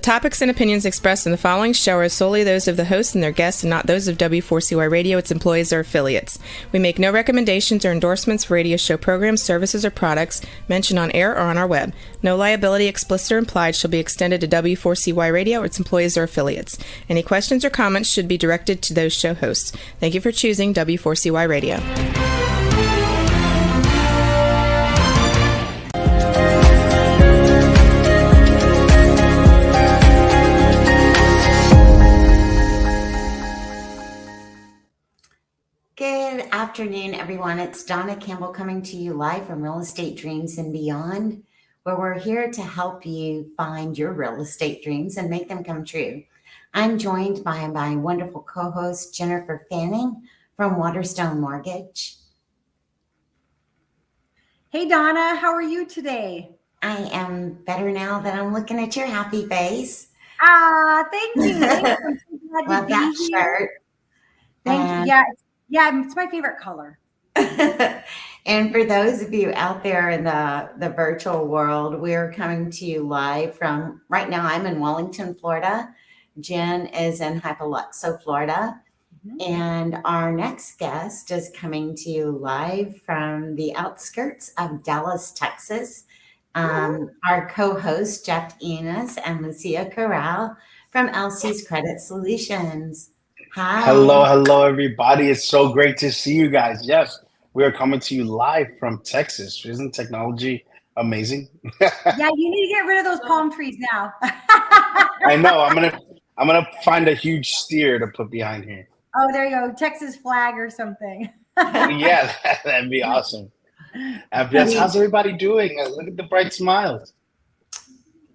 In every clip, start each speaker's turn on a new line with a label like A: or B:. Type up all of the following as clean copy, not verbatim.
A: topics and opinions expressed in the following show are solely those of the host and their guests and not those of W4CY Radio, its employees, or affiliates. We make no recommendations or endorsements for radio show programs, services, or products mentioned on air or on our web. No liability, explicit or implied, shall be extended to W4CY Radio or its employees or affiliates. Any questions or comments should be directed to those show hosts. Thank you for choosing W4CY Radio.
B: Good afternoon, everyone. It's Donna Campbell coming to you live from Real Estate Dreams and Beyond, where we're here to help you find your real estate dreams and make them come true. I'm joined by my wonderful co-host, Jennifer Fanning from Waterstone Mortgage.
C: Hey, Donna, how are you today?
B: I am better now that I'm looking at your happy face.
C: Thank you. I'm so glad
B: Love
C: to be
B: that
C: here.
B: shirt.
C: Thank you. Yeah, it's my favorite color.
B: And for those of you out there in the virtual world, we're coming to you live from, right now I'm in Wellington, Florida. Jen is in Hypoluxo, Florida. And our next guest is coming to you live from the outskirts of Dallas, Texas. Our co-host, Jeff Enos and Lucia Corral from LC's Credit Solutions. Hi.
D: Hello, everybody. It's so great to see you guys. Yes, we are coming to you live from Texas. Isn't technology amazing?
C: Yeah, you need to get rid of those palm trees now.
D: I know. I'm gonna find a huge steer to put behind here.
C: Oh, there you go. Texas flag or something.
D: Yeah, that'd be awesome. How's everybody doing? Look at the bright smiles.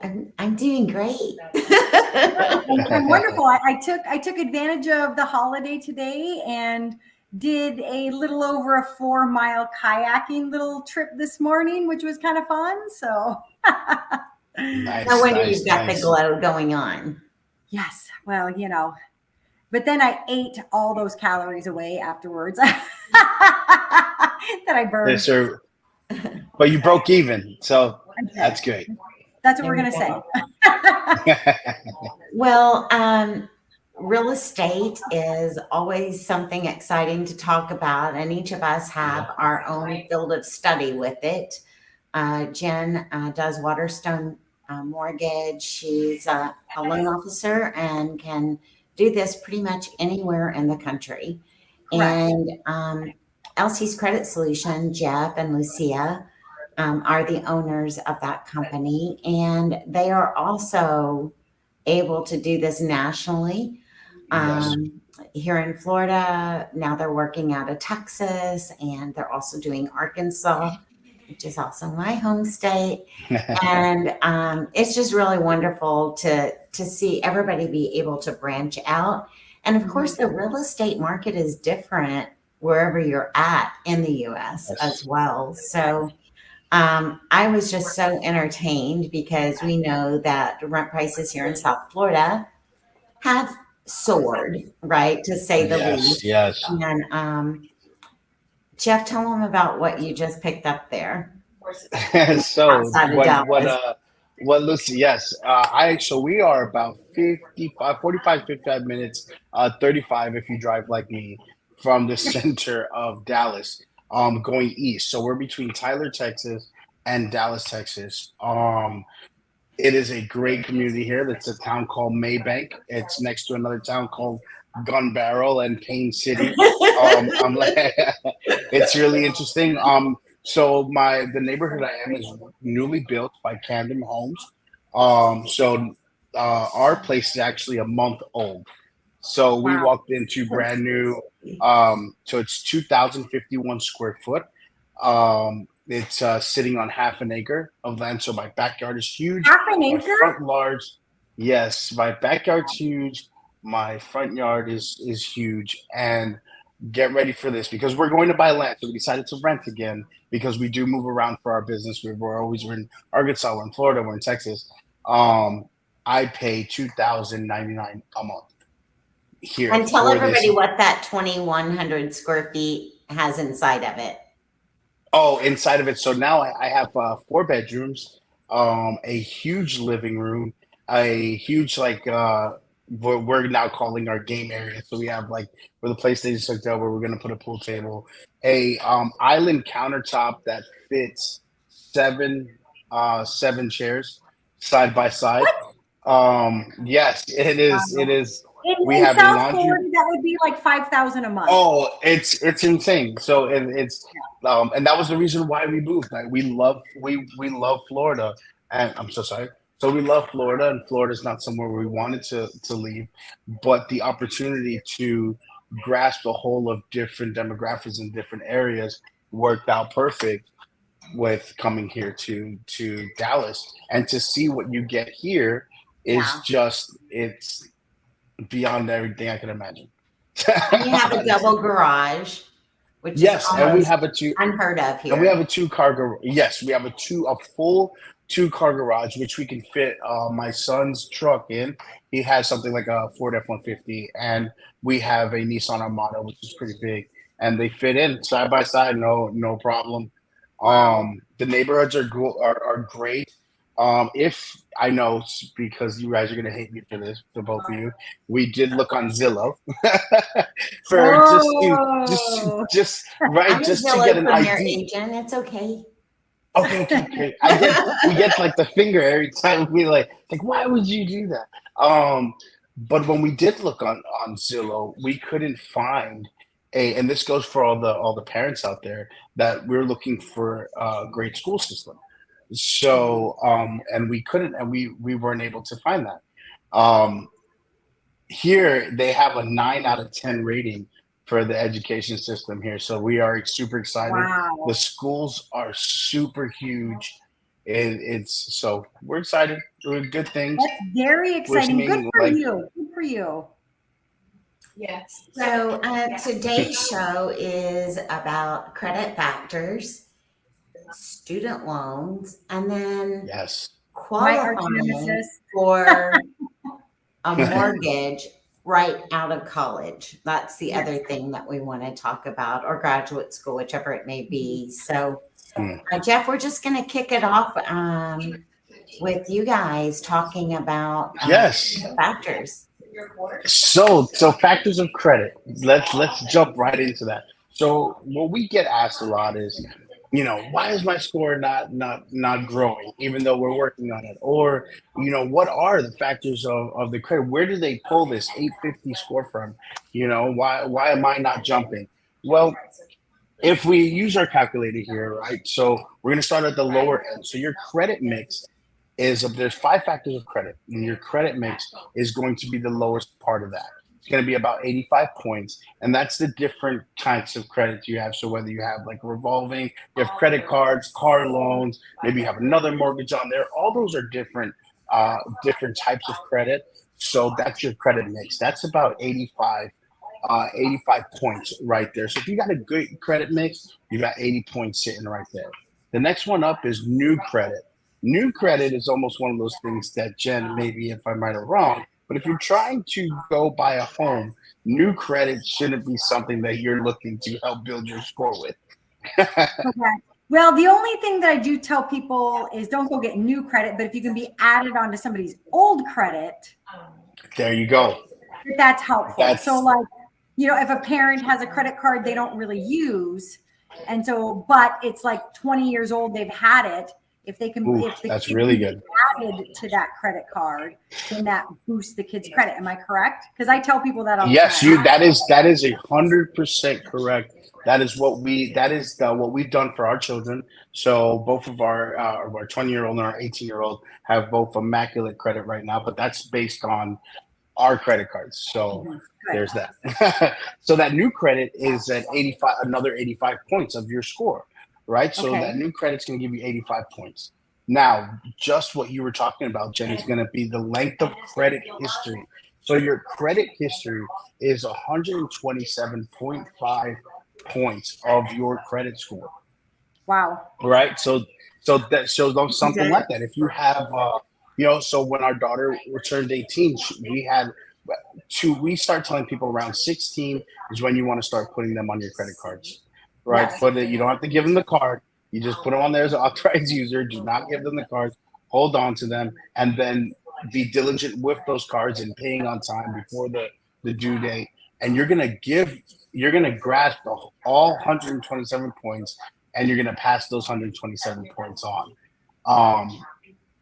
B: I'm doing great.
C: I'm wonderful. I took advantage of the holiday today and did a little over a 4-mile kayaking little trip this morning, which was kind of fun. So
B: no wonder you've got the glow going on.
C: Yes. Well, but then I ate all those calories away afterwards that I burned.
D: Yes, sir. But you broke even, so that's great.
C: That's what we're going to say.
B: Well, real estate is always something exciting to talk about, and each of us have our own field of study with it. Jen does Waterstone Mortgage. She's a loan officer and can do this pretty much anywhere in the country. Right. And LC's Credit Solution, Jeff and Lucia, are the owners of that company, and they are also able to do this nationally. Yes. Here in Florida, now they're working out of Texas, and they're also doing Arkansas, which is also my home state. And it's just really wonderful to see everybody be able to branch out. And of course, the real estate market is different wherever you're at in the U.S. as well. So I was just so entertained because we know that rent prices here in South Florida have soared, right, to say the least.
D: Yes.
B: And Jeff, tell them about what you just picked up there.
D: So what Lucy, yes. So we are about 55 minutes, 35 if you drive like me, from the center of Dallas. Going east. So we're between Tyler, Texas and Dallas, Texas. It is a great community here. It's a town called Maybank. It's next to another town called Gun Barrel and Payne City. It's really interesting. So the neighborhood I am is newly built by Camden Homes. So our place is actually a month old. So we walked into brand new. So it's 2,051 square foot. It's sitting on half an acre of land. So my backyard is huge.
C: Half an acre?
D: My front large. Yes, my backyard's huge. My front yard is huge. And get ready for this because we're going to buy land. So we decided to rent again because we do move around for our business. We're in Arkansas, we're in Florida, we're in Texas. I pay $2,099 a month here.
B: And tell everybody what that 2,100 square feet has inside of it.
D: Oh, inside of it. So now I have 4 bedrooms, a huge living room, a huge like we're now calling our game area. So we have like where the PlayStation hooked up, where we're gonna put a pool table, a island countertop that fits seven chairs side by side. Yes, it is. It is. We
C: In
D: have a
C: South
D: laundry.
C: Florida, that would be like 5,000 a month.
D: Oh, it's insane. So it's and that was the reason why we moved. Like we love Florida, and I'm so sorry. So we love Florida, and Florida's not somewhere we wanted to leave, but the opportunity to grasp a whole of different demographics in different areas worked out perfect with coming here to Dallas, and to see what you get here is
B: Yeah.
D: just it's beyond everything I can imagine.
B: And you have a double garage, which
D: Yes,
B: is
D: and we
B: almost
D: have a two,
B: unheard of here.
D: and we have a two-car garage. Yes, we have a full two-car garage, which we can fit my son's truck in. He has something like a Ford F-150, and we have a Nissan Armada, which is pretty big, and they fit in side by side, no problem. The neighborhoods are great. If I know, because you guys are gonna hate me for this, for both of you, we did look on Zillow for just right,
B: I'm
D: just to
B: Zillow
D: get an
B: Premier
D: idea.
B: agent. It's okay.
D: Okay, great. We get like the finger every time we like why would you do that? But when we did look on Zillow, we couldn't find and this goes for all the parents out there, that we're looking for a great school system. So and we couldn't, and we weren't able to find that. Um, Here they have a 9 out of 10 rating for the education system here, so we are super excited.
C: Wow.
D: The schools are super huge. It's so we're excited. Doing good things.
C: That's very
D: We're
C: exciting. Good
D: seeing,
C: for
D: like,
C: you. Good for you.
A: Yes.
B: So today's show is about credit factors, student loans, and then
D: yes.
C: My arch
B: qualifying
C: nemesis.
B: for a mortgage right out of college. That's the other thing that we want to talk about, or graduate school, whichever it may be. So, Jeff, we're just going to kick it off with you guys talking about
D: Yes.
B: factors.
D: So factors of credit. Let's jump right into that. So what we get asked a lot is, why is my score not growing, even though we're working on it? Or, what are the factors of the credit? Where do they pull this 850 score from? Why am I not jumping? Well, if we use our calculator here, right? So we're going to start at the lower end. So your credit mix there's 5 factors of credit, and your credit mix is going to be the lowest part of that. It's going to be about 85 points, and that's the different types of credits you have. So whether you have like revolving, you have credit cards, car loans, maybe you have another mortgage on there. All those are different types of credit. So that's your credit mix. That's about 85 points right there. So if you got a good credit mix, you got 80 points sitting right there. The next one up is new credit. New credit is almost one of those things that, Jen, maybe if I'm right or wrong, but if you're trying to go buy a home, new credit shouldn't be something that you're looking to help build your score with.
C: Okay. Well, the only thing that I do tell people is don't go get new credit, but if you can be added onto somebody's old credit,
D: There you go.
C: that's helpful. So like, if a parent has a credit card they don't really use, and so, but it's like 20 years old, they've had it. If they can, if the
D: that's
C: kid
D: really
C: can
D: good.
C: be added to that credit card, then that boosts the kid's credit. Am I correct? Because I tell people that all the
D: Yes,
C: time.
D: that is 100% correct. That is what we've done for our children. So both of our 20-year-old and our 18-year-old have both immaculate credit right now, but that's based on our credit cards. So there's that. So that new credit is at 85, another 85 points of your score, right? So that new credit's going to give you 85 points. Now, just what you were talking about, Jen, is going to be the length of credit history. So your credit history is 127.5 points of your credit score.
C: Wow.
D: Right. So that shows something like that. If you have, so when our daughter turned 18, we start telling people around 16 is when you want to start putting them on your credit cards, right?
B: Yes.
D: But you don't have to give them the card. You just put them on there as an authorized user. Do not give them the cards. Hold on to them. And then be diligent with those cards and paying on time before the due date, and you're gonna grasp all 127 points, and you're gonna pass those 127 points on.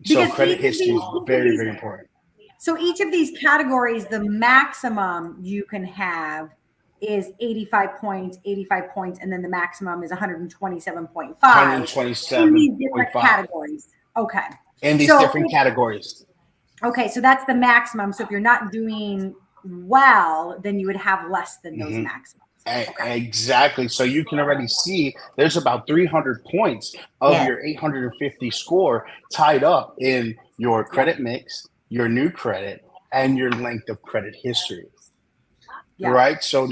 D: So
C: Because
D: credit
C: each of
D: history is
C: these-
D: very, very important.
C: So each of these categories, the maximum you can have is 85 points, and then the maximum is 127.5 in these different
D: 127.5
C: categories. Okay.
D: in these
C: So-
D: different categories.
C: Okay, so that's the maximum. So if you're not doing well, then you would have less than those
D: Mhm.
C: maximums.
D: Exactly. So you can already see there's about 300 points of
B: Yes.
D: your 850 score tied up in your credit mix, your new credit, and your length of credit history.
C: Yeah.
D: Right. So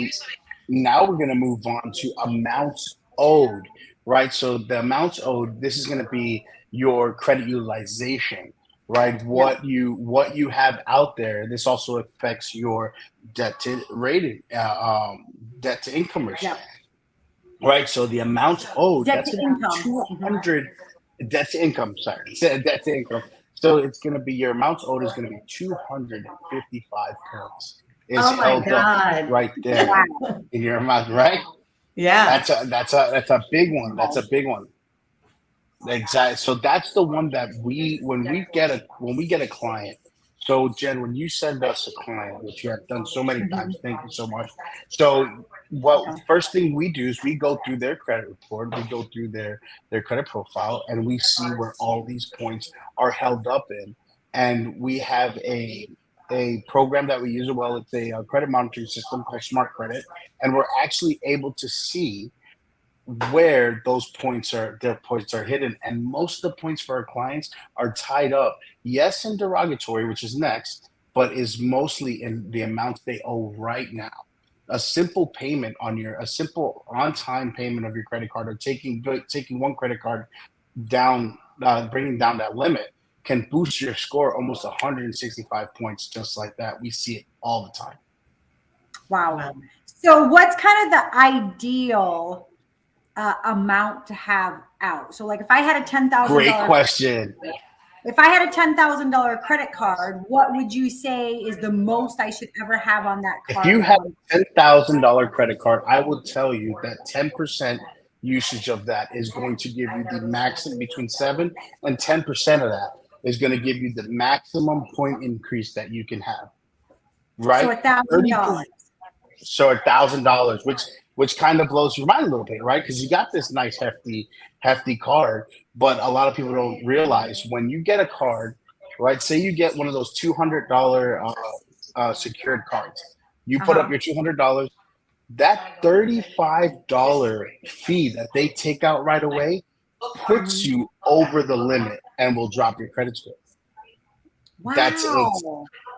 D: now we're going to move on to amounts owed. Right. So the amounts owed, this is going to be your credit utilization. Right. What you have out there. This also affects your debt to rating, debt to income ratio.
C: Yeah.
D: Right. So the amount owed,
C: Debt
D: that's
C: to
D: gonna be
C: income.
D: 200 debt to income. Sorry, debt to income. So it's going to be your amount owed is going to be 255 points. Is
B: Oh my
D: held up
B: God.
D: right there
C: Wow.
D: in your amount, right?
B: Yeah.
D: That's a big one. That's a big one. Exactly. So that's the one that when we get a client. So Jen, when you send us a client, which you have done so many times, thank you so much. So first thing we do is we go through their credit report, we go through their credit profile, and we see where all these points are held up in. And we have a program that we use. Well, it's a credit monitoring system called Smart Credit, and we're actually able to see where their points are hidden. And most of the points for our clients are tied up, yes, in derogatory, which is next, but is mostly in the amounts they owe right now. A simple payment a simple on-time payment of your credit card, or taking one credit card down, bringing down that limit, can boost your score almost 165 points, just like that. We see it all the time.
C: Wow. So what's kind of the ideal amount to have out? So like if I had a $10,000,
D: Great question.
C: If I had a $10,000 credit card, what would you say is the most I should ever have on that card?
D: If you have a $10,000 credit card, I will tell you that 10% usage of that is going to give you the maximum. Between 7 and 10% of that is going to give you the maximum point increase that you can have. Right?
C: So $1,000.
D: So $1,000, which kind of blows your mind a little bit, right? Because you got this nice hefty card, but a lot of people don't realize when you get a card, right? Say you get one of those $200 secured cards. You put up your $200. That $35 fee that they take out right away puts you over the limit and will drop your credit score.
C: Wow.
D: That's it.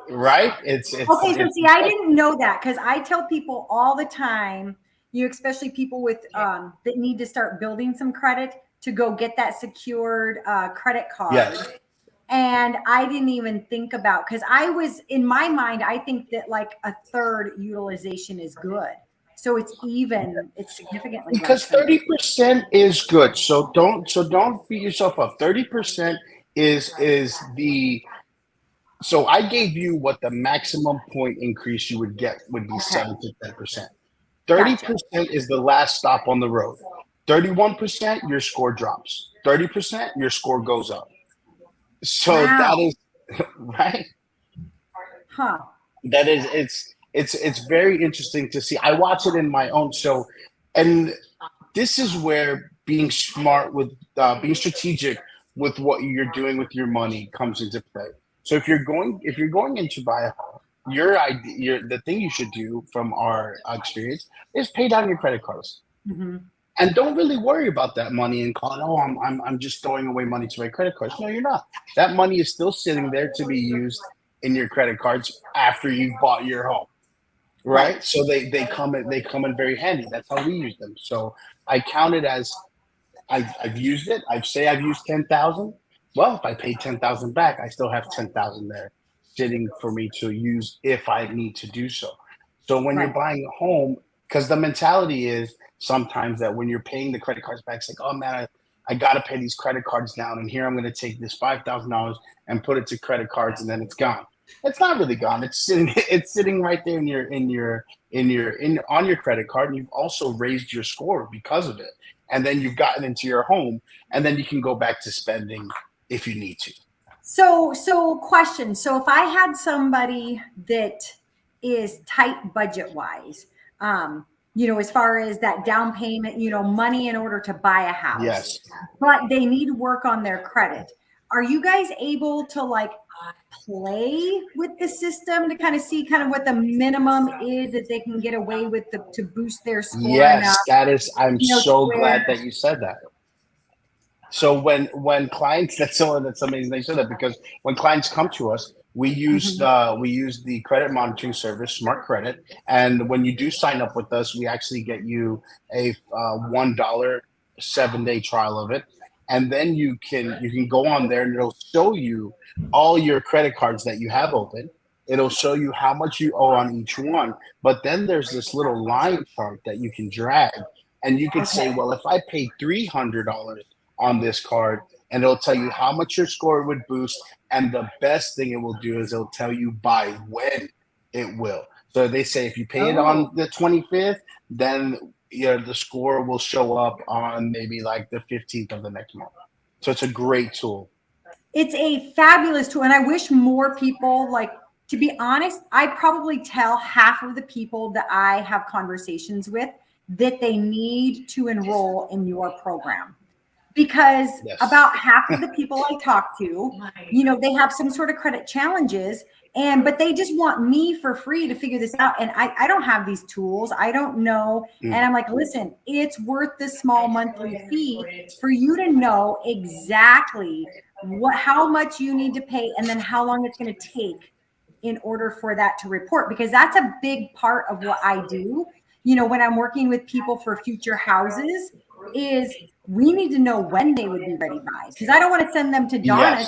D: Right? It's
C: okay. So see, I didn't know that, because I tell people all the time, especially people with that need to start building some credit, to go get that secured credit card.
D: Yes.
C: And I didn't even think about, because I was in my mind, I think that like a third utilization is good. So it's significantly
D: because 30% is good. So don't beat yourself up. 30% is the. So I gave you what the maximum point increase you would get would be 7 to 10%. 30% is the last stop on the road. 31%, your score drops. 30%, your score goes up. So that is right.
C: Huh.
D: That is it's very interesting to see. I watch it in my own show, and this is where being smart with being strategic with what you're doing with your money comes into play. So if you're going in to buy a home, the thing you should do from our experience is pay down your credit cards.
C: Mm-hmm.
D: And don't really worry about that money and call it, oh, I'm just throwing away money to my credit cards. No, you're not. That money is still sitting there to be used in your credit cards after you've bought your home. Right? So they come in very handy. That's how we use them. So I count it as I've used it. I've used 10,000. Well, if I pay 10,000 back, I still have 10,000 there sitting for me to use if I need to do so. So when you're buying a home, because the mentality is sometimes that when you're paying the credit cards back, it's like, oh man, I got to pay these credit cards down, and here I'm going to take this $5,000 and put it to credit cards, and then it's gone. It's not really gone. It's sitting right there on your credit card, and you've also raised your score because of it. And then you've gotten into your home, and then you can go back to spending if you need to.
C: So question. So if I had somebody that is tight budget wise, as far as that down payment, money in order to buy a house,
D: yes,
C: but they need work on their credit. Are you guys able to like play with the system to kind of see kind of what the minimum is that they can get away with to boost their score?
D: Yes, that is. I'm so glad that you said that. So when clients, that's amazing they said that, because when clients come to us, we use the credit monitoring service, Smart Credit, and when you do sign up with us, we actually get you a $1 7-day trial of it, and then you can go on there and it'll show you all your credit cards that you have open. It'll show you how much you owe on each one, but then there's this little line chart that you can drag, and you can say, well, if I pay $300 on this card, and it'll tell you how much your score would boost. And the best thing it will do is it'll tell you by when it will. So they say if you pay it on the 25th, then the score will show up on maybe like the 15th of the next month. So it's a great tool.
C: It's a fabulous tool. And I wish more people, like, to be honest, I probably tell half of the people that I have conversations with that they need to enroll in your program. Because about half of the people I talk to, they have some sort of credit challenges, but they just want me for free to figure this out. And I don't have these tools. I don't know. And I'm like, listen, it's worth the small monthly fee for you to know exactly how much you need to pay and then how long it's going to take in order for that to report, because that's a big part of what I do. When I'm working with people for future houses, is we need to know when they would be ready by, because I don't want to send them to Donna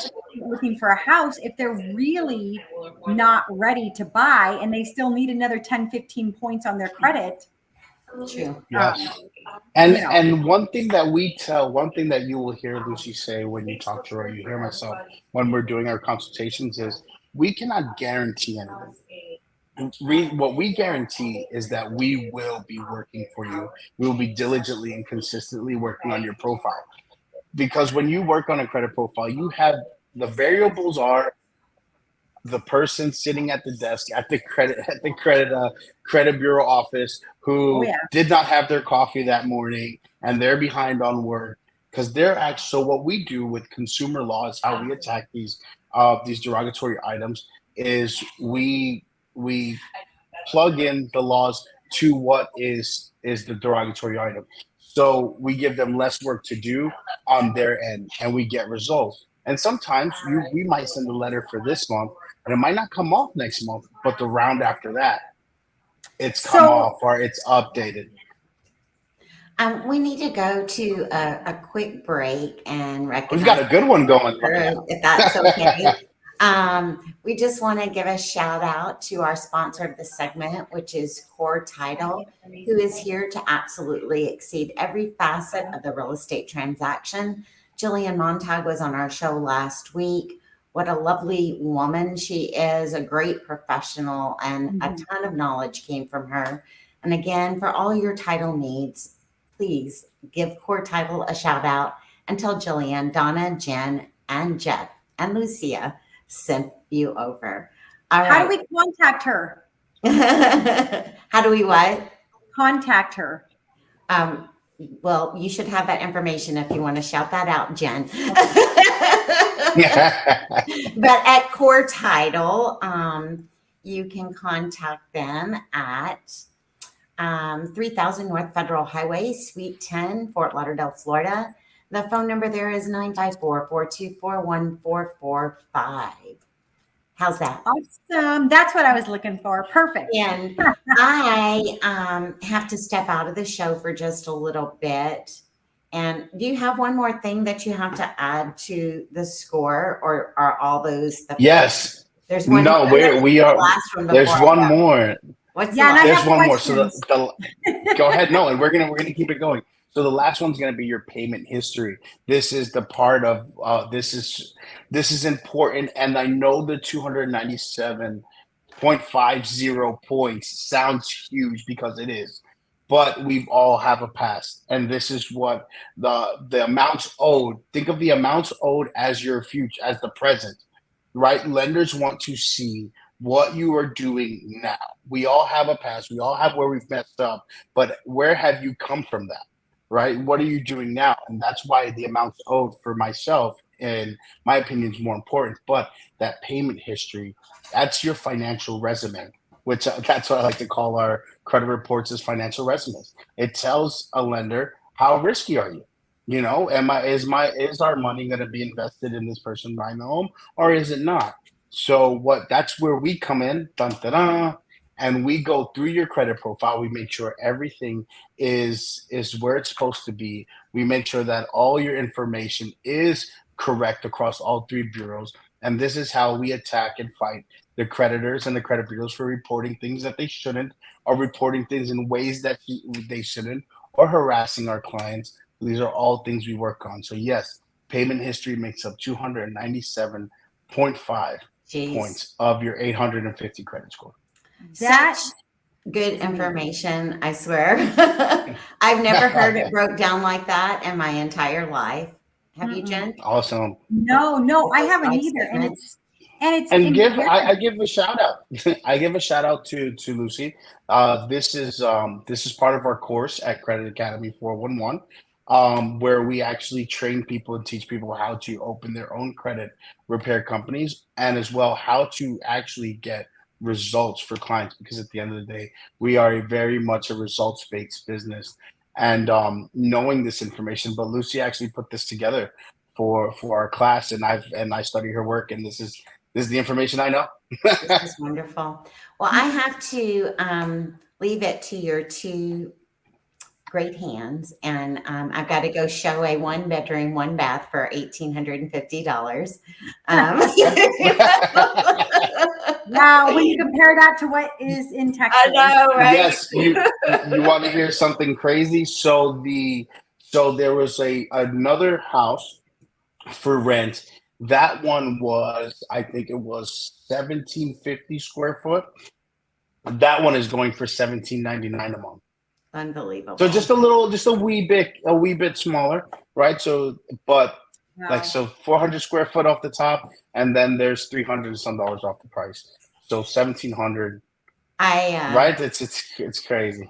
C: looking for a house if they're really not ready to buy and they still need another 10, 15 points on their credit.
B: True.
D: Yes. And one thing that you will hear Lucy say when you talk to her, you hear myself when we're doing our consultations, is we cannot guarantee anything. What we guarantee is that we will be working for you. We will be diligently and consistently working on your profile. Because when you work on a credit profile, you have the variables are the person sitting at the desk at the credit bureau office who did not have their coffee that morning and they're behind on work because they're actually. So what we do with consumer law is how we attack these derogatory items is we plug in the laws to what is the derogatory item. So we give them less work to do on their end and we get results. And sometimes we might send a letter for this month and it might not come off next month, but the round after that, it's come off or it's updated.
B: We need to go to a quick break and recognize.
D: We've got a good one going.
B: If that's okay. We just want to give a shout out to our sponsor of the segment, which is Core Title, who is here to absolutely exceed every facet of the real estate transaction. Jillian Montag was on our show last week. What a lovely woman she is, a great professional, and a ton of knowledge came from her. And again, for all your title needs, please give Core Title a shout out and tell Jillian, Donna, Jen, and Jeff, and Lucia sent you over. All right.
C: How do we contact her?
B: How do we what?
C: Contact her.
B: Well, you should have that information if you want to shout that out, Jen. But at Core Title, you can contact them at 3000 North Federal Highway, Suite 10, Fort Lauderdale, Florida. The phone number there is 954-424-1445. How's that?
C: Awesome. That's what I was looking for. Perfect.
B: And I have to step out of the show for just a little bit. And do you have one more thing that you have to add to the score, or are all those?
D: Yes.
B: There's one.
D: No, we are. There's one more.
B: What's
D: there's one more. So go ahead. No, and we're gonna keep it going. So the last one's going to be your payment history. This is the part of this is important, and I know the 297.50 points sounds huge because it is, but we've all have a past, and this is what the amounts owed. Think of the amounts owed as your future, as the present, right? Lenders want to see what you are doing now. We all have a past. We all have where we've messed up, but where have you come from that, right? What are you doing now? And that's why the amounts owed for myself, in my opinion, is more important. But that payment history, that's your financial resume, which that's what I like to call our credit reports as financial resumes. It tells a lender, how risky are you? You know, is our money going to be invested in this person buying the home, or is it not? So that's where we come in, dun, dun, dun, and we go through your credit profile. We make sure everything is where it's supposed to be. We make sure that all your information is correct across all three bureaus. And this is how we attack and fight the creditors and the credit bureaus for reporting things that they shouldn't, or reporting things in ways that they shouldn't, or harassing our clients. These are all things we work on. So yes, payment history makes up 297.5 points of your 850 credit score.
B: That's good information, I swear. I've never heard it broke down like that in my entire life. Have you, Jen?
D: Awesome.
C: No, I haven't either. And
D: I give a shout out. I give a shout out to Lucy. This is part of our course at Credit Academy 411. Where we actually train people and teach people how to open their own credit repair companies, and as well how to actually get results for clients, because at the end of the day, we are very much a results-based business. And knowing this information, but Lucy actually put this together for our class, and I study her work, and this is the information I know.
B: This is wonderful. Well, I have to leave it to your two great hands, and I've got to go show a 1-bedroom, 1-bath for $1,850.
C: Wow, when you compare that to what is in Texas,
B: I know, right?
D: Yes, you want to hear something crazy? So there was another house for rent. That one was, I think it was 1,750 square foot. That one is going for $1,799 a month.
B: Unbelievable.
D: So just a wee bit smaller, right? So, but wow. 400 square foot off the top, and then there's $300 and some off the price. So 1,700. Right? It's crazy.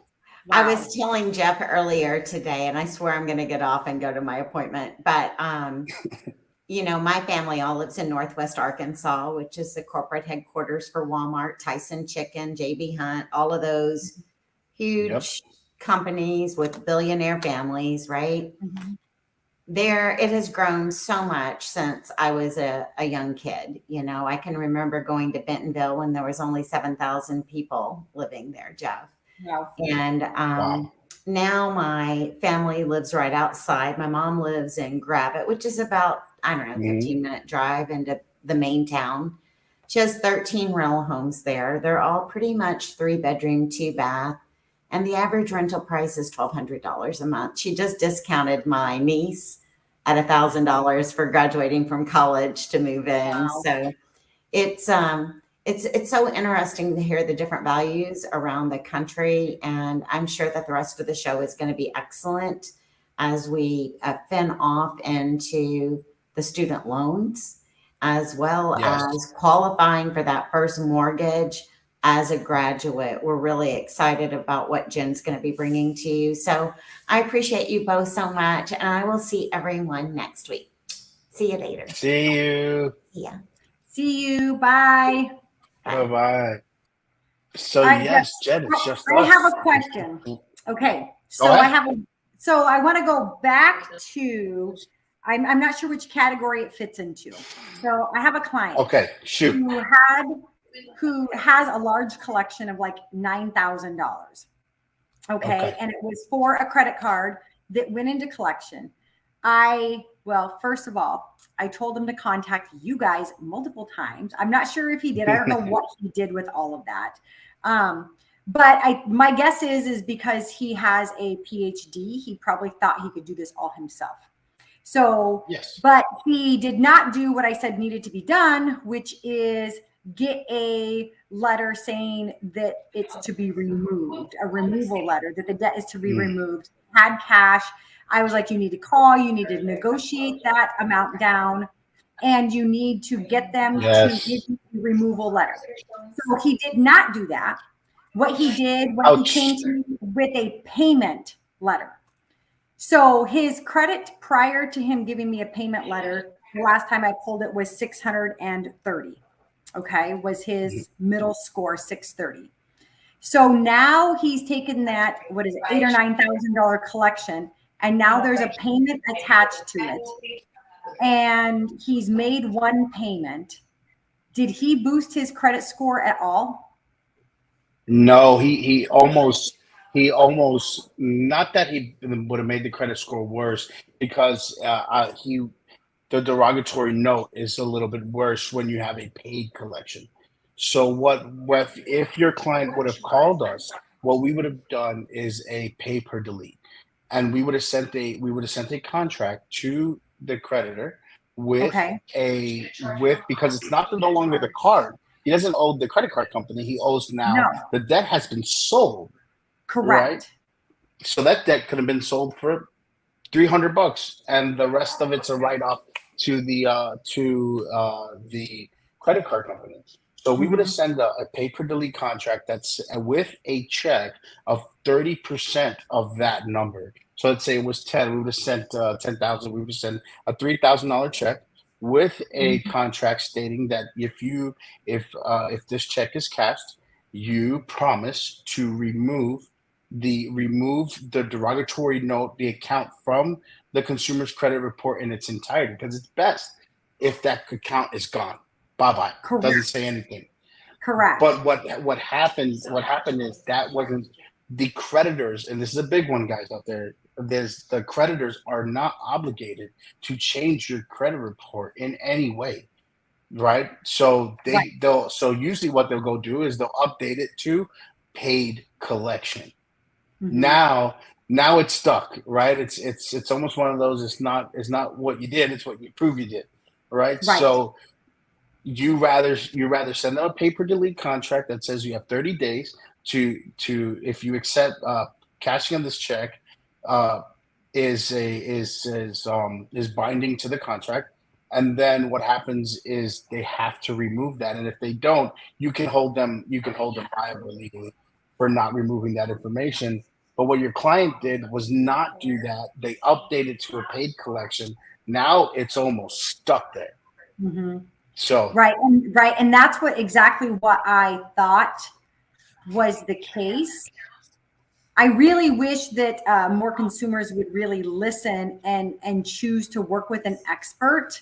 B: Wow. I was telling Jeff earlier today, and I swear I'm going to get off and go to my appointment, but you know, my family all lives in Northwest Arkansas, which is the corporate headquarters for Walmart, Tyson Chicken, JB Hunt, all of those huge companies with billionaire families, right? Mm-hmm. It has grown so much since I was a young kid. You know, I can remember going to Bentonville when there was only 7,000 people living there, Jeff.
C: Wow.
B: And now my family lives right outside. My mom lives in Gravette, which is about, 15-minute drive into the main town. She has 13 rental homes there. They're all pretty much 3-bedroom, 2-bath. And the average rental price is $1,200 a month. She just discounted my niece at $1,000 for graduating from college to move in. Wow. So it's so interesting to hear the different values around the country. And I'm sure that the rest of the show is going to be excellent as we fin off into the student loans, as well as qualifying for that first mortgage. As a graduate, we're really excited about what Jen's going to be bringing to you. So I appreciate you both so much, and I will see everyone next week. See you later.
D: See you.
B: Yeah.
C: See you. Bye.
D: Bye. So yes, Jen, it's just
C: I have a question. Okay. So I want to go back to, I'm not sure which category it fits into. So I have a client.
D: Okay, shoot.
C: Who has a large collection of like $9,000. Okay. And it was for a credit card that went into collection. First of all, I told him to contact you guys multiple times. I'm not sure if he did. I don't know what he did with all of that. But my guess is because he has a PhD, he probably thought he could do this all himself. So,
D: Yes.
C: but he did not do what I said needed to be done, which is get a letter saying that it's to be removed, a removal letter, that the debt is to be removed, had cash. I was like, you need to call, you need to negotiate that amount down, and you need to get them to give you the removal letter. So he did not do that. What he did when he came to me with a payment letter. So his credit prior to him giving me a payment letter, the last time I pulled it was 630. Okay, was his middle score 630. So now he's taken that, what is it, $8,000 or $9,000 collection, and now there's a payment attached to it. And he's made one payment. Did he boost his credit score at all?
D: No, he almost not that he would have made the credit score worse, because the derogatory note is a little bit worse when you have a paid collection. So what if your client would have called us, what we would have done is a pay per delete, and we would have sent a contract to the creditor with because it's not no longer the card. He doesn't owe the credit card company. He owes now. The debt has been sold.
C: Correct.
D: Right? So that debt could have been sold for $300, and the rest of it's a write-off to the credit card company. So we would have sent a pay per delete contract that's with a check of 30% of that number. So let's say it was 10. We would have sent 10,000. We would have sent a $3,000 check with a contract stating that if this check is cashed, you promise to remove the derogatory note, the account from the consumer's credit report in its entirety, because it's best if that account is gone. Bye-bye.
C: Correct.
D: Doesn't say anything.
C: Correct.
D: But what happened is that wasn't the creditors, and this is a big one, guys, out there. The creditors are not obligated to change your credit report in any way, right? So so usually what they'll go do is they'll update it to paid collection. Now it's stuck, right? It's almost one of those. It's not what you did, it's what you prove you did, right? So you rather send them a paper delete contract that says you have 30 days to if you accept cashing of this check is binding to the contract, and then what happens is they have to remove that, and if they don't, you can hold them liable legally for not removing that information. But what your client did was not do that. They updated to a paid collection. Now it's almost stuck there. So
C: right, and that's exactly what I thought was the case. I really wish that more consumers would really listen and choose to work with an expert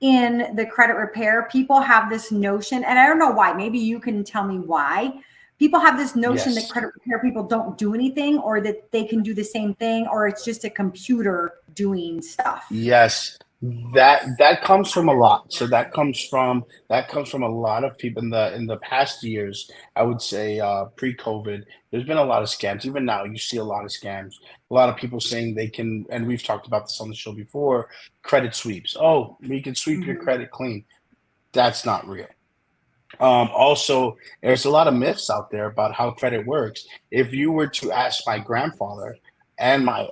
C: in the credit repair. People have this notion, and I don't know why. Maybe you can tell me why. People have this notion that credit repair people don't do anything, or that they can do the same thing, or it's just a computer doing stuff.
D: Yes, that comes from a lot. So that comes from a lot of people in the past years. I would say pre-COVID, there's been a lot of scams. Even now, you see a lot of scams. A lot of people saying they can, and we've talked about this on the show before, credit sweeps. Oh, we can sweep your credit clean. That's not real. Also, there's a lot of myths out there about how credit works. If you were to ask my grandfather and my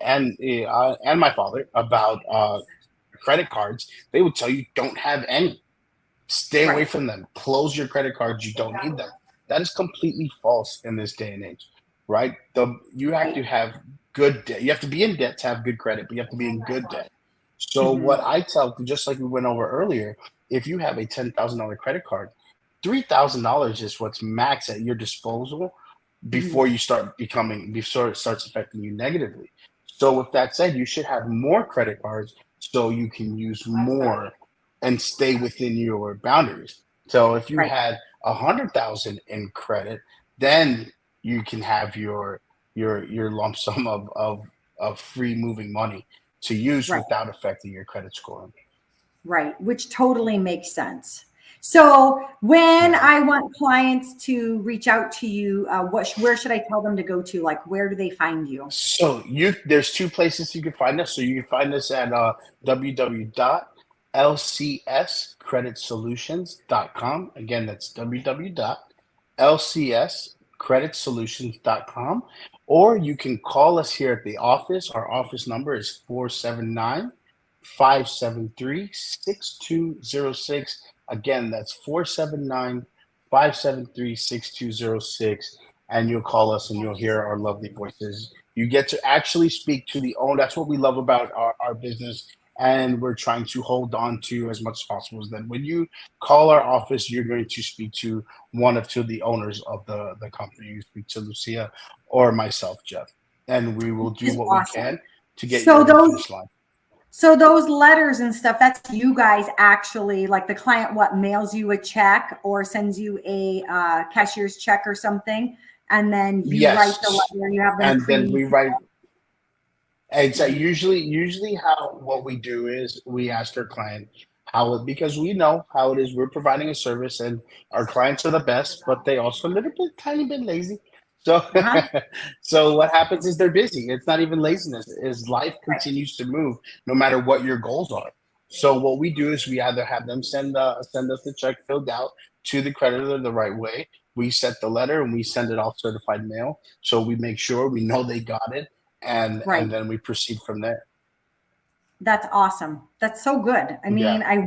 D: father about credit cards, they would tell you don't have any. Stay away from them. Close your credit cards. You don't need them. That is completely false in this day and age, right? You have to have good debt. You have to be in debt to have good credit, but you have to be in good debt. So what I tell, just like we went over earlier, if you have a $10,000 credit card, $3,000 is what's max at your disposal before it starts affecting you negatively. So with that said, you should have more credit cards so you can use more and stay within your boundaries. So if you had 100,000 in credit, then you can have your lump sum of free moving money to use without affecting your credit score.
C: Right, which totally makes sense. So when I want clients to reach out to you, where should I tell them to go to? Like, where do they find you?
D: So there's two places you can find us. So you can find us at www.lcscreditsolutions.com. Again, that's www.lcscreditsolutions.com. Or you can call us here at the office. Our office number is 479-573-6206. Again, that's 479-573-6206. And you'll call us and you'll hear our lovely voices. You get to actually speak to the owner. That's what we love about our business. And we're trying to hold on to as much as possible. Is that when you call our office, you're going to speak to one of two of the owners of the company. You speak to Lucia or myself, Jeff. And we will do what we can to get you to the finish line.
C: So those letters and stuff, that's you guys actually, like the client, mails you a check or sends you a cashier's check or something, and then you write the letter. You have them,
D: and then we write. It's usually how what we do is we ask our client because we know how it is. We're providing a service, and our clients are the best, but they also a little bit, tiny bit lazy. So, so what happens is they're busy. It's not even laziness. Is life continues to move no matter what your goals are. So what we do is we either have them send us the check filled out to the creditor the right way. We set the letter and we send it off certified mail. So we make sure we know they got it, and then we proceed from there.
C: That's awesome. That's so good. I mean, I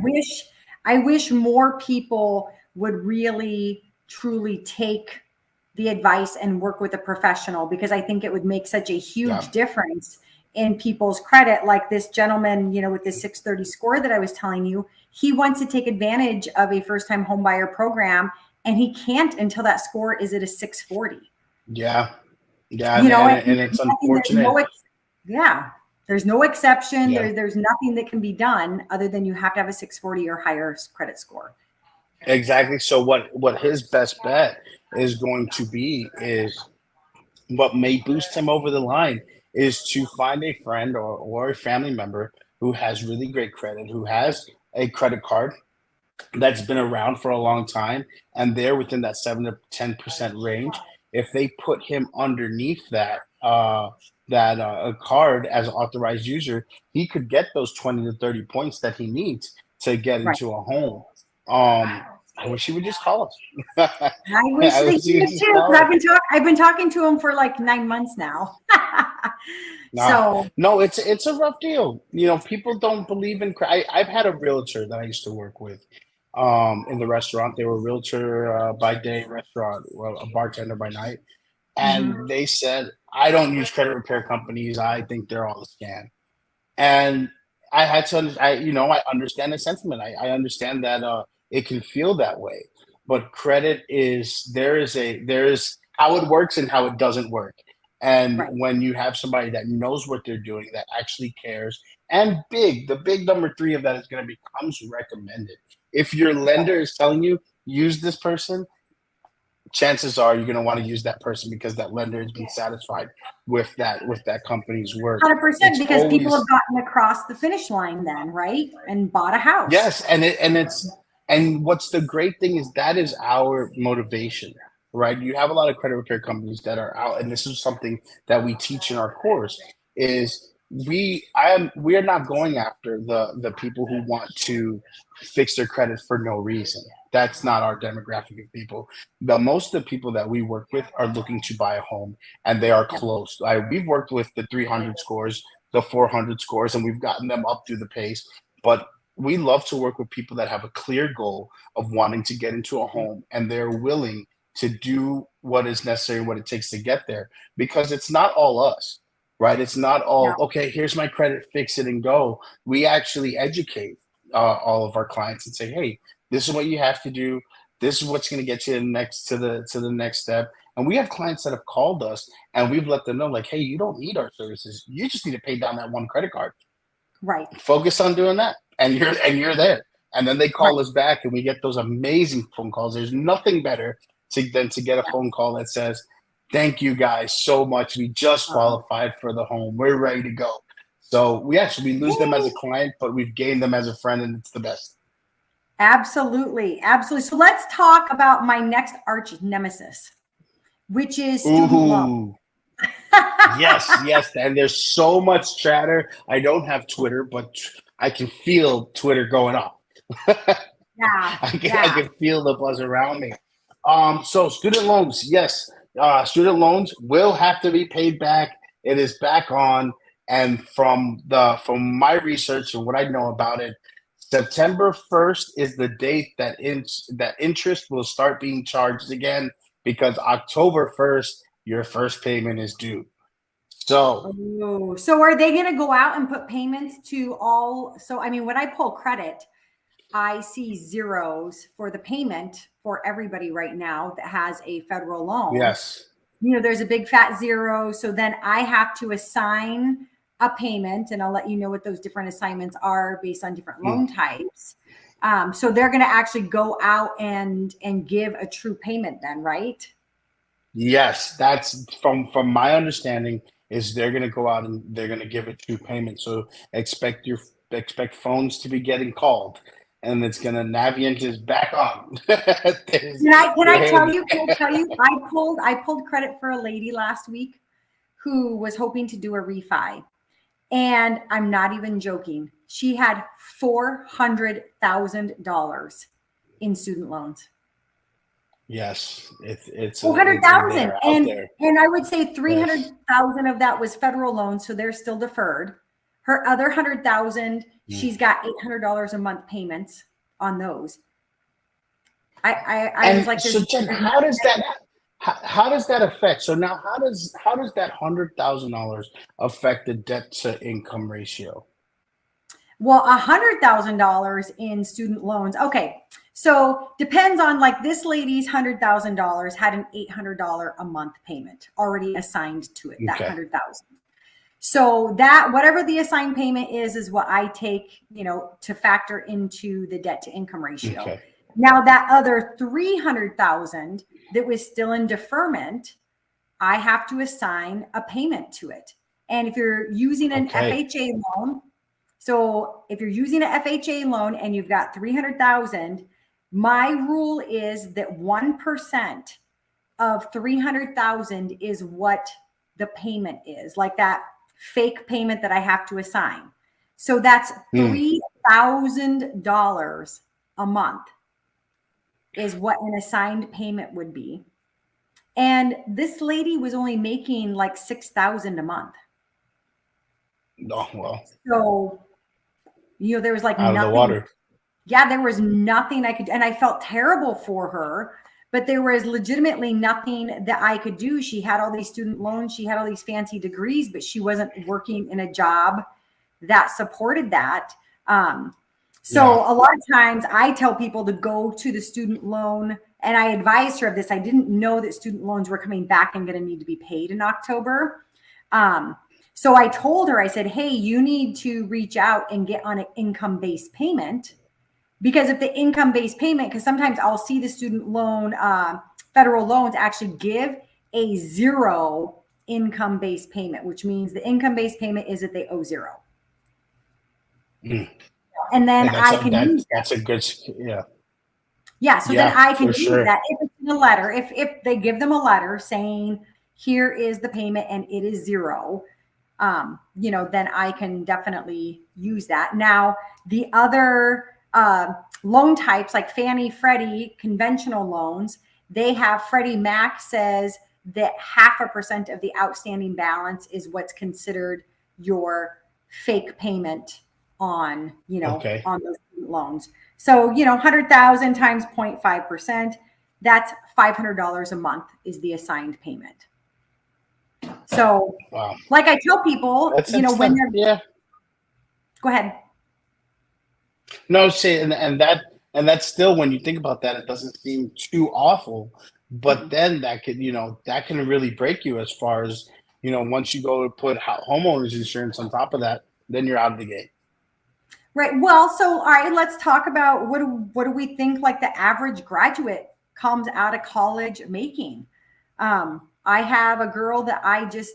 C: wish more people would really truly take the advice and work with a professional, because I think it would make such a huge difference in people's credit. Like this gentleman, with this 630 score that I was telling you, he wants to take advantage of a first-time home buyer program, and he can't until that score is at a 640.
D: Yeah. And it's unfortunate.
C: There's no exception. There's nothing that can be done other than you have to have a 640 or higher credit score.
D: Exactly. So what his best bet is going to be is what may boost him over the line is to find a friend or a family member who has really great credit, who has a credit card that's been around for a long time, and they're within that 7 to 10% range. If they put him underneath that card as an authorized user, he could get those 20 to 30 points that he needs to get into a home. I wish he would just call us.
C: I wish they did too. I've been talking to him for like 9 months now.
D: No, it's a rough deal. People don't believe in credit. I've had a realtor that I used to work with in the restaurant. They were a realtor by day, restaurant, a bartender by night. And they said, I don't use credit repair companies. I think they're all a scam. And I had to, I understand the sentiment. I understand that it can feel that way, but credit there is how it works and how it doesn't work. And when you have somebody that knows what they're doing, that actually cares, and the big number 3 of that is going to becomes recommended. If your lender is telling you use this person, chances are you're going to want to use that person because that lender has been satisfied with that company's work.
C: 100%, because people have gotten across the finish line then, right? And bought a house.
D: Yes, and what's the great thing is that is our motivation, right? You have a lot of credit repair companies that are out, and this is something that we teach in our course, is we are not going after the people who want to fix their credit for no reason. That's not our demographic of people. Most of the people that we work with are looking to buy a home, and they are close. We've worked with the 300 scores, the 400 scores, and we've gotten them up through the pace. But we love to work with people that have a clear goal of wanting to get into a home, and they're willing to do what is necessary, what it takes to get there, because it's not all us, right? It's not all, okay, here's my credit, fix it and go. We actually educate all of our clients and say, hey, this is what you have to do. This is what's going to get you to the next step. And we have clients that have called us and we've let them know, like, hey, you don't need our services. You just need to pay down that one credit card.
C: Right.
D: Focus on doing that. And you're there. And then they call us back and we get those amazing phone calls. There's nothing better than to get a phone call that says, thank you guys so much. We just qualified for the home. We're ready to go. So we lose them as a client, but we've gained them as a friend, and it's the best.
C: Absolutely. Absolutely. So let's talk about my next arch nemesis, which is student loan.
D: Ooh. Yes. And there's so much chatter. I don't have Twitter, but I can feel Twitter going off.
C: Yeah.
D: I can feel the buzz around me. So student loans, yes. Student loans will have to be paid back. It is back on. And from my research and what I know about it, September 1st is the date that interest will start being charged again, because October 1st, your first payment is due. So,
C: so are they going to go out and put payments to all? So, I mean, when I pull credit, I see zeros for the payment for everybody right now that has a federal loan.
D: yes.
C: There's a big fat zero. So then I have to assign a payment, and I'll let you know what those different assignments are based on different loan types. So they're going to actually go out and give a true payment then, right?
D: Yes, that's from my understanding, is they're going to go out and they're going to give a true payment. So expect phones to be getting called, and it's going to Navient is back on.
C: Can I tell you? I pulled credit for a lady last week who was hoping to do a refi, and I'm not even joking. She had $400,000 in student loans.
D: Yes, it's
C: 400,000, and I would say 300,000 of that was federal loans, so they're still deferred. Her other 100,000, she's got $800 a month payments on those. I was like,
D: so Jen, how does that affect? So now, how does that $100,000 affect the debt to income ratio?
C: Well, $100,000 in student loans. Okay. So depends on, like, this lady's $100,000 had an $800 a month payment already assigned to it, that 100,000. So that whatever the assigned payment is what I take, to factor into the debt to income ratio.
D: Okay.
C: Now that other 300,000 that was still in deferment, I have to assign a payment to it. And if you're using an FHA loan, so if you're using an FHA loan and you've got 300,000, my rule is that 1% of 300,000 is what the payment is, like that fake payment that I have to assign. So that's $3,000 a month is what an assigned payment would be. And this lady was only making like $6,000 a month.
D: Oh, well.
C: So, there was like
D: out
C: nothing.
D: Of the water.
C: Yeah, there was nothing I could, and I felt terrible for her, but there was legitimately nothing that I could do. She had all these student loans, she had all these fancy degrees, but she wasn't working in a job that supported that. A lot of times I tell people to go to the student loan, and I advised her of this. I didn't know that student loans were coming back and going to need to be paid in October. So I told her, I said, hey, you need to reach out and get on an income-based payment, because if the income-based payment, because sometimes I'll see the student loan, federal loans actually give a zero income-based payment, which means the income-based payment is that they owe zero. And then I can use that.
D: That's a good, yeah.
C: Yeah, so then I can use that if it's in a letter, if they give them a letter saying, here is the payment and it is zero, then I can definitely use that. Now, the other loan types like Fannie, Freddie, conventional loans, they have Freddie Mac says that 0.5% of the outstanding balance is what's considered your fake payment on, on those loans. So, 100,000 times 0.5%, that's $500 a month is the assigned payment. So, like I tell people, when they're, go ahead.
D: No, see, and that's still, when you think about that, it doesn't seem too awful, but then that can really break you as far as, once you go to put homeowners insurance on top of that, then you're out of the game.
C: Right. Well, so, all right, let's talk about what do we think like the average graduate comes out of college making? I have a girl that I just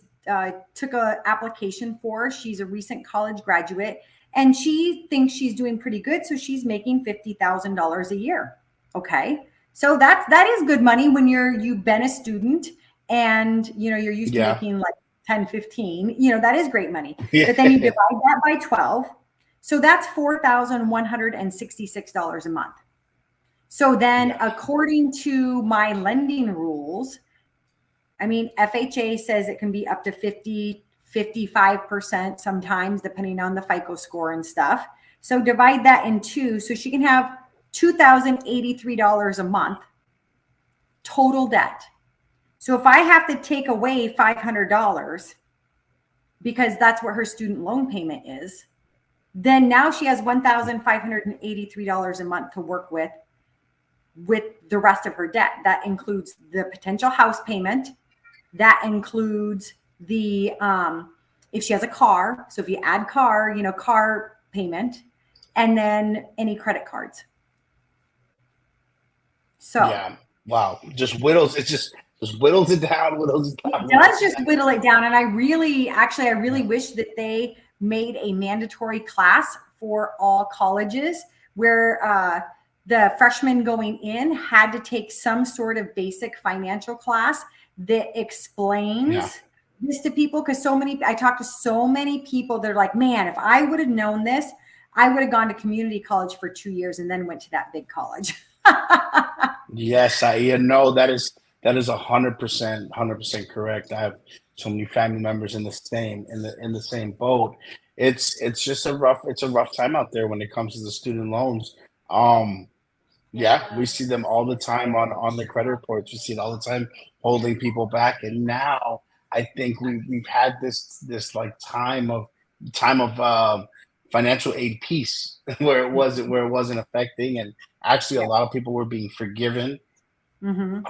C: took an application for. She's a recent college graduate, and she thinks she's doing pretty good. So she's making $50,000 a year. Okay. So that is good money when you've been a student and, you're used to making like 10, 15, that is great money.
D: Yeah.
C: But then you divide that by 12. So that's $4,166 a month. So then according to my lending rules, I mean, FHA says it can be up to 55% sometimes, depending on the FICO score and stuff. So divide that in two. So she can have $2,083 a month total debt. So if I have to take away $500 because that's what her student loan payment is, then now she has $1,583 a month to work with the rest of her debt. That includes the potential house payment. That includes the, if she has a car. So if you add car, car payment, and then any credit cards. So
D: yeah, wow, just whittles. It just whittles it down, whittles it down.
C: It does just whittle it down. And I really wish that they made a mandatory class for all colleges where the freshmen going in had to take some sort of basic financial class that explains this to people. Because I talked to so many people that are like, man, if I would have known this, I would have gone to community college for 2 years and then went to that big college.
D: Yes, that is 100% correct. I have so many family members in the same boat. It's just a rough time out there when it comes to the student loans. We see them all the time on the credit reports. We see it all the time holding people back. And now I think we've had this like time of financial aid peace where it wasn't affecting, and actually a lot of people were being forgiven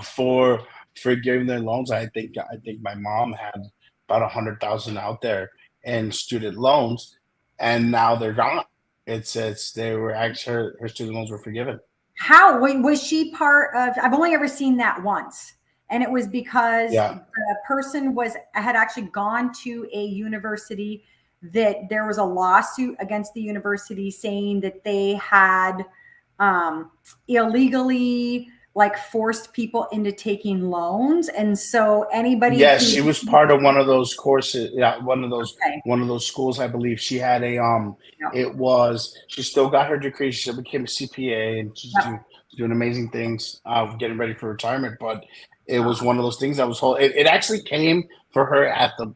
D: for forgiving their loans. I think my mom had about 100,000 out there in student loans, and now they're gone. They were actually her student loans were forgiven.
C: How was she part of? I've only ever seen that once, and it was because the person had actually gone to a university that there was a lawsuit against the university saying that they had illegally forced people into taking loans. And so anybody.
D: Yes, she was part of one of those courses. Yeah. One of those schools, I believe. She had she still got her degree. She still became a CPA and she's doing amazing things, getting ready for retirement. But it was one of those things that was it actually came for her at the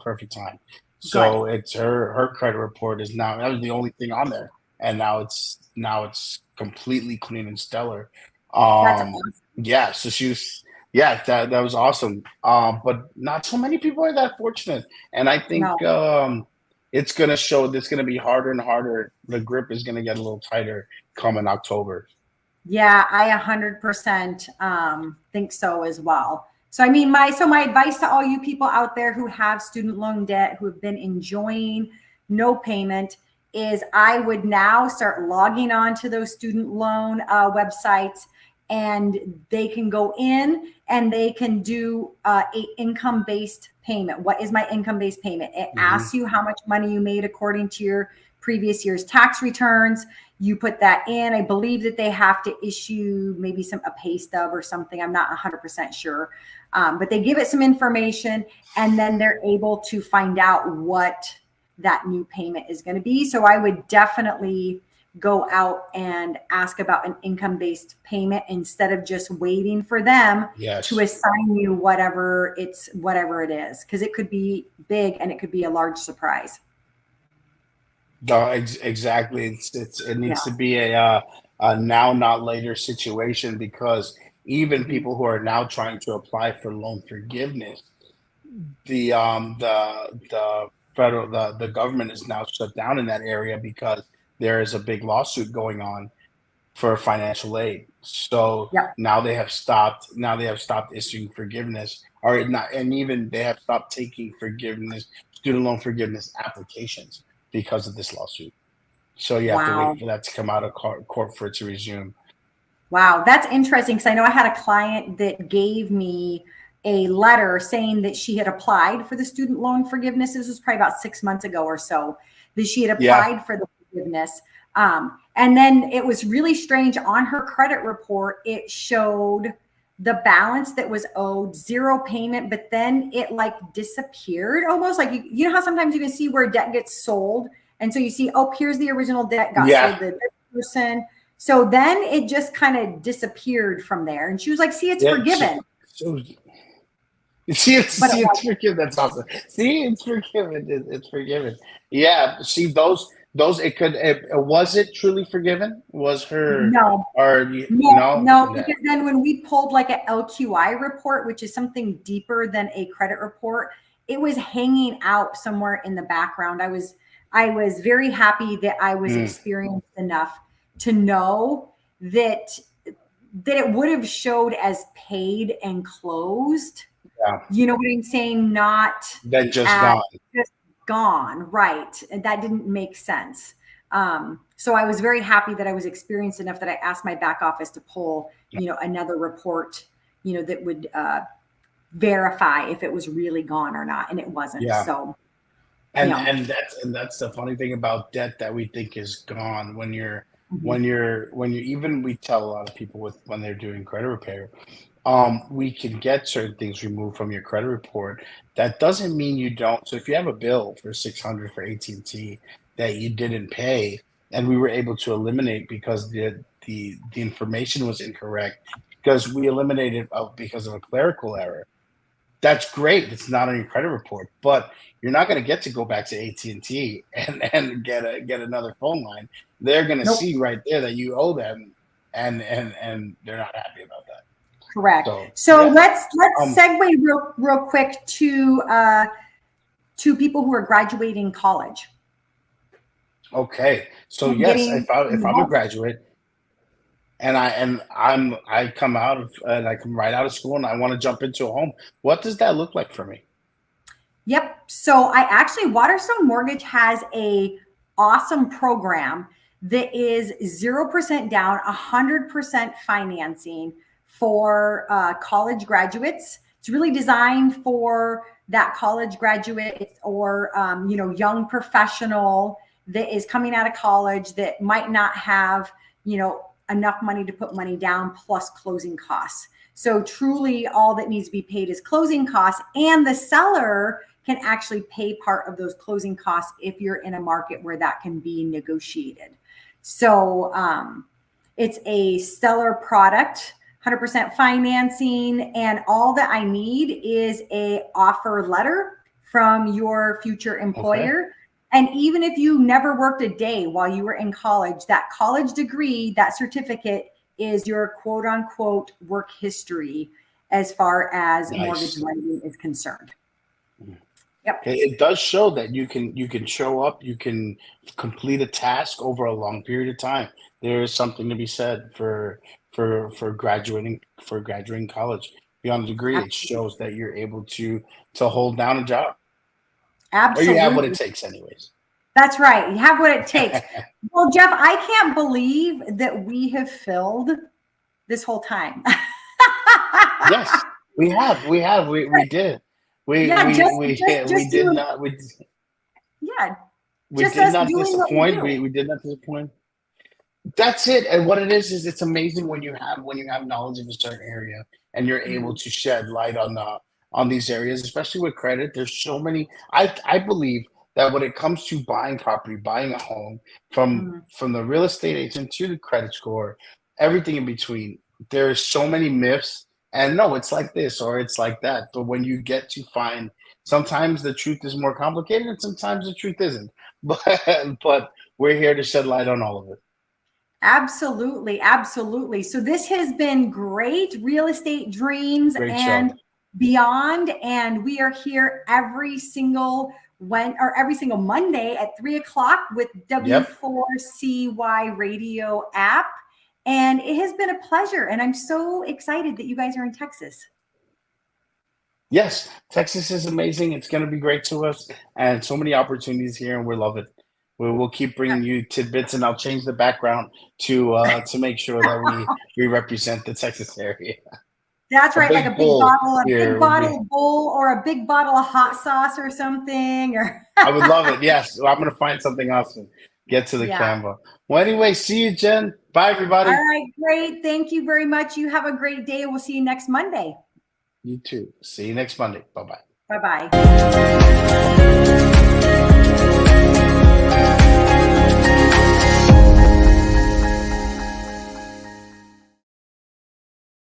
D: perfect time. So it's her credit report is now, that was the only thing on there. And now it's completely clean and stellar.
C: That's awesome.
D: Yeah, so she was, that was awesome. But not so many people are that fortunate. And I think it's going to be harder and harder. The grip is going to get a little tighter come in October.
C: Yeah, I 100% think so as well. So, I mean, my advice to all you people out there who have student loan debt, who have been enjoying no payment, is I would now start logging on to those student loan websites, and they can go in and they can do a income-based payment. What is my income-based payment? It asks you how much money you made according to your previous year's tax returns. You put that in. I believe that they have to issue maybe a pay stub or something. I'm not 100% sure. But they give it some information, and then they're able to find out what that new payment is going to be. So I would definitely go out and ask about an income-based payment instead of just waiting for them to assign you whatever it is, because it could be big and it could be a large surprise.
D: No, exactly. It needs to be a now not later situation, because even people who are now trying to apply for loan forgiveness, the government is now shut down in that area because there is a big lawsuit going on for financial aid. So now they have stopped. Now they have stopped issuing forgiveness, or not, and even they have stopped taking student loan forgiveness applications because of this lawsuit. So you have to wait for that to come out of court for it to resume.
C: Wow, that's interesting, because I know I had a client that gave me a letter saying that she had applied for the student loan forgiveness. This was probably about 6 months ago or so, that she had applied for the forgiveness. And then it was really strange. On her credit report, it showed the balance that was owed, zero payment, but then it like disappeared, almost like, you know how sometimes you can see where debt gets sold. And so you see, oh, here's the original debt got sold to this person. So then it just kind of disappeared from there. And she was like, see, it's forgiven.
D: It's forgiven. That's awesome. See, it's forgiven. It's forgiven. Yeah. See, those was it truly forgiven? Was her
C: no,
D: no,
C: because then when we pulled like an LQI report, which is something deeper than a credit report, it was hanging out somewhere in the background. I was very happy that I was experienced enough to know that it would have showed as paid and closed.
D: Yeah.
C: You know what I'm saying? Not
D: then just gone.
C: Just gone, right? And that didn't make sense. So I was very happy that I was experienced enough that I asked my back office to pull, another report, that would verify if it was really gone or not, and it wasn't.
D: Yeah.
C: So,
D: and that's the funny thing about debt that we think is gone when you're even we tell a lot of people when they're doing credit repair. We can get certain things removed from your credit report. That doesn't mean you don't. So if you have a bill for $600 for AT&T that you didn't pay, and we were able to eliminate because the information was incorrect, because we eliminated because of a clerical error, that's great. It's not on your credit report, but you're not going to get to go back to AT&T and get another phone line. They're going to see right there that you owe them, and they're not happy about that.
C: Correct. So let's segue real quick to people who are graduating college.
D: Okay. So if I'm a graduate and I come right out of school and I want to jump into a home, what does that look like for me?
C: Yep. So Waterstone Mortgage has a awesome program that is 0% down, 100% financing for college graduates. It's really designed for that college graduate or young professional that is coming out of college that might not have enough money to put money down plus closing costs. So truly all that needs to be paid is closing costs, and the seller can actually pay part of those closing costs if you're in a market where that can be negotiated. So it's a stellar product. 100% financing, and all that I need is a offer letter from your future employer. Okay. And even if you never worked a day while you were in college, that college degree, that certificate is your quote unquote work history as far as mortgage lending is concerned. Yep.
D: Okay. It does show that you can show up, you can complete a task over a long period of time. There is something to be said for graduating college beyond a degree. Absolutely. It shows that you're able to hold down a job.
C: Absolutely.
D: Or you have what it takes anyways.
C: That's right. You have what it takes. Well, Jeff, I can't believe that we have filled this whole time.
D: Yes, we have. We did. We did not disappoint. We did not disappoint. That's it. And what it is it's amazing when you have knowledge of a certain area and you're able to shed light on these areas, especially with credit. There's so many. I believe that when it comes to buying property, buying a home, from the real estate agent to the credit score, everything in between, there's so many myths. And no, it's like this or it's like that. But when you get to find, sometimes the truth is more complicated and sometimes the truth isn't. But we're here to shed light on all of it.
C: Absolutely. Absolutely. So this has been great. Real Estate Dreams and Beyond. And we are here every single Monday at 3:00 with W4CY radio app. And it has been a pleasure. And I'm so excited that you guys are in Texas.
D: Yes, Texas is amazing. It's going to be great to us. And so many opportunities here, and we love it. We'll keep bringing you tidbits, and I'll change the background to make sure that we represent the Texas area.
C: That's right, like a big bottle, bowl, or a big bottle of hot sauce or something. Or
D: I would love it. Yes, I'm gonna find something else and get to the Canva. Well, anyway, see you, Jen. Bye, everybody.
C: All right, great. Thank you very much. You have a great day. We'll see you next Monday.
D: You too. See you next Monday. Bye-bye.
C: Bye-bye.